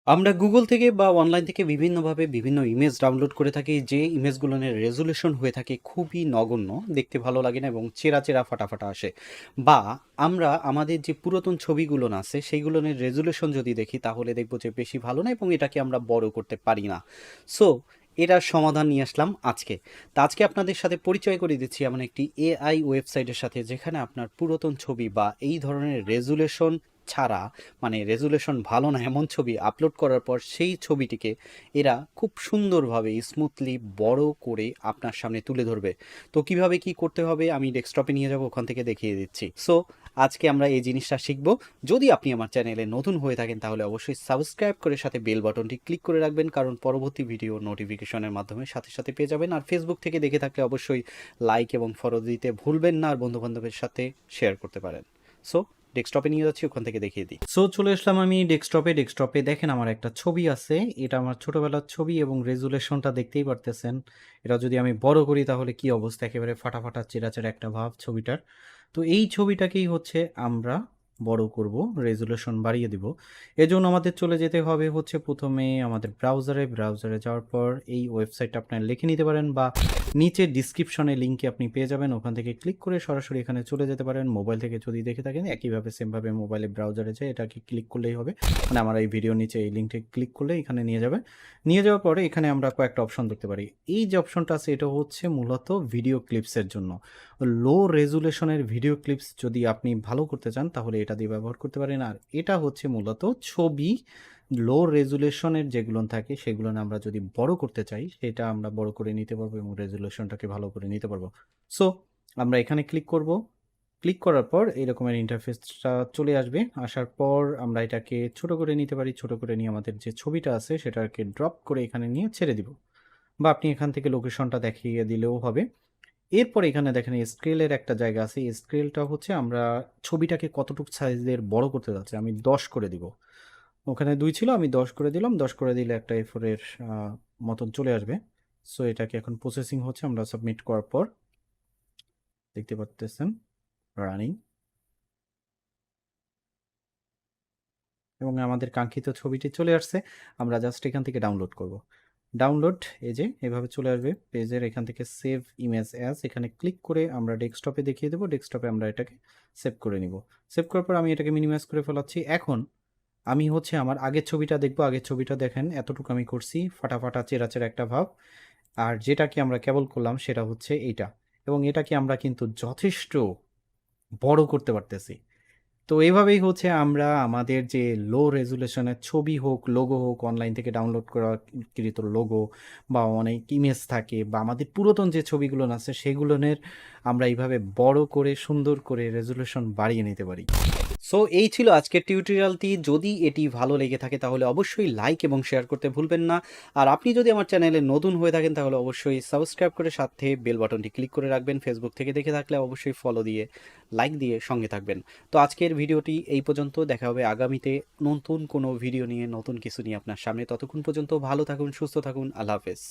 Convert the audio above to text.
আমরা গুগল থেকে বা অনলাইন থেকে বিভিন্নভাবে বিভিন্ন ইমেজ ডাউনলোড করে থাকি, যে ইমেজগুলোর রেজুলেশন হয়ে থাকে খুবই নগণ্য, দেখতে ভালো লাগে না এবং চেরা চেরা ফাটা আসে। বা আমরা আমাদের যে পুরাতন ছবিগুলো আছে সেইগুলোর রেজুলেশন যদি দেখি তাহলে দেখবো যে বেশি ভালো না এবং এটাকে আমরা বড় করতে পারি না। সো এটার সমাধান নিয়ে আসলাম আজকে। তা আজকে আপনাদের সাথে পরিচয় করে দিচ্ছি এমন একটি এআই ওয়েবসাইটের সাথে, যেখানে আপনার পুরাতন ছবি বা এই ধরনের রেজুলেশন ছাড়া, মানে রেজুলেশন ভালো না এমন ছবি আপলোড করার পর সেই ছবিটিকে এরা খুব সুন্দরভাবে স্মুথলি বড় করে আপনার সামনে তুলে ধরবে। তো কিভাবে কি করতে হবে আমি ডেস্কটপে নিয়ে যাব, ওখান থেকে দেখিয়ে দিচ্ছি। সো আজকে আমরা এই জিনিসটা শিখব। যদি আপনি আমার চ্যানেলে নতুন হয়ে থাকেন তাহলে অবশ্যই সাবস্ক্রাইব করে সাথে বেল বাটনটি ক্লিক করে রাখবেন, কারণ পরবর্তী ভিডিও নোটিফিকেশনের মাধ্যমে সাথে সাথে পেয়ে যাবেন। আর ফেসবুক থেকে দেখে থাকলে অবশ্যই লাইক এবং ফলো দিতে ভুলবেন না, আর বন্ধুবান্ধবের সাথে শেয়ার করতে পারেন। সো ডেস্কটপে নিয়ে যাচ্ছি, ওখান থেকে দেখিয়ে দিই। সো চলে আসলাম আমি ডেস্কটপে দেখেন আমার একটা ছবি আছে, এটা আমার ছোটবেলার ছবি এবং রেজুলেশনটা দেখতেই পারতেছেন। এটা যদি আমি বড় করি তাহলে কি অবস্থা, একেবারে ফাটা চেরা একটা ভাব ছবিটার। তো এই ছবিটাকেই হচ্ছে আমরা বড় করব, রেজুলেশন বাড়িয়ে দিব। এজন্য আমাদের চলে যেতে হবে হচ্ছে প্রথমে আমাদের ব্রাউজারে যাওয়ার পর এই ওয়েবসাইটটা আপনার লিখে নিতে পারেন, বা নিচে ডিসক্রিপশনে লিঙ্কে আপনি পেয়ে যাবেন, ওখান থেকে ক্লিক করে সরাসরি এখানে চলে যেতে পারেন। মোবাইল থেকে যদি দেখে থাকেন একইভাবে সেমভাবে মোবাইলে ব্রাউজারে যায় এটাকে ক্লিক করলেই হবে। মানে আমার এই ভিডিও নিচে এই লিঙ্কে ক্লিক করলে এখানে নিয়ে যাবে। নিয়ে যাওয়ার পরে এখানে আমরা কয়েকটা অপশন দেখতে পারি। এই যে অপশনটা আছে এটা হচ্ছে মূলত ভিডিও ক্লিপসের জন্য। লো রেজুলেশনের ভিডিও ক্লিপস যদি আপনি ভালো করতে চান তাহলে এটা দিয়ে ব্যবহার করতে পারেন। আর এটা হচ্ছে মূলত ছবি লো রেজুলেশনের যেগুলো থাকে সেগুলো আমরা যদি বড় করতে চাই সেটা আমরা বড় করে নিতে পারবো এবং রেজুলেশনটাকে ভালো করে নিতে পারবো। সো আমরা এখানে ক্লিক করব। ক্লিক করার পর এরকমের ইন্টারফেসটা চলে আসবে। আসার পর আমরা এটাকে ছোট করে নিতে পারি। ছোট করে নিয়ে আমাদের যে ছবিটা আছে সেটাকে ড্রপ করে এখানে নিয়ে ছেড়ে দিব, বা আপনি এখান থেকে লোকেশনটা দেখিয়ে দিলেও হবে। এরপর এখানে দেখেন স্কেলের একটা জায়গা আছে। স্কেলটা হচ্ছে আমরা ছবিটাকে কতটুকু সাইজের বড় করতে যাচ্ছি। আমি 10 করে দিব। ওখানে 2 ছিল, আমি 10 করে দিলাম। 10 করে দিলে একটা A4 এর মতন চলে আসবে। সো এটাকে এখন প্রসেসিং হচ্ছে। আমরা সাবমিট করার পর দেখতে পাচ্ছেন রানিং, এবং আমাদের কাঙ্ক্ষিত ছবিটি চলে আসছে। আমরা জাস্ট এখান থেকে ডাউনলোড করব। ডাউনলোড, এই যে এভাবে চলে আসবে পেজের। এখান থেকে সেভ ইমেজ অ্যাজ এখানে ক্লিক করে আমরা ডেস্কটপে দেখিয়ে দেবো। ডেস্কটপে আমরা এটাকে সেভ করে নিব। সেভ করার পর আমি এটাকে মিনিমাইজ করে ফেলাচ্ছি। এখন আমি হচ্ছে আমার আগের ছবিটা দেখবো। আগের ছবিটা দেখেন এতটুকু আমি করছি, ফাটা চেরা একটা ভাব। আর যেটাকে আমরা কেবল করলাম সেটা হচ্ছে এইটা, এবং এটাকে আমরা কিন্তু যথেষ্ট বড় করতে পারতেছি। তো এভাবেই হচ্ছে আমরা আমাদের যে লো রেজুলেশনের ছবি হোক, লোগো হোক, অনলাইন থেকে ডাউনলোড করা কৃত লোগো, বা অনেক ইমেজ থাকে, বা আমাদের পুরাতন যে ছবিগুলো আছে সেগুলোনের আমরা এইভাবে বড় করে সুন্দর করে রেজুলেশন বাড়িয়ে নিতে পারি। সো এই ছিল আজকের টিউটোরিয়ালটি। যদি এটি ভালো লেগে থাকে তাহলে অবশ্যই লাইক এবং শেয়ার করতে ভুলবেন না। আর আপনি যদি আমার চ্যানেলে নতুন হয়ে থাকেন তাহলে অবশ্যই সাবস্ক্রাইব করে সাথে বেল বাটনটি ক্লিক করে রাখবেন। ফেসবুক থেকে দেখে থাকলে অবশ্যই ফলো দিয়ে লাইক দিয়ে সঙ্গে থাকবেন। তো আজকের ভিডিওটি এই পর্যন্ত। দেখা হবে আগামীতে নতুন কোনো ভিডিও নিয়ে, নতুন কিছু নিয়ে আপনার সামনে। ততক্ষণ পর্যন্ত ভালো থাকুন, সুস্থ থাকুন। আল্লাহ হাফেজ।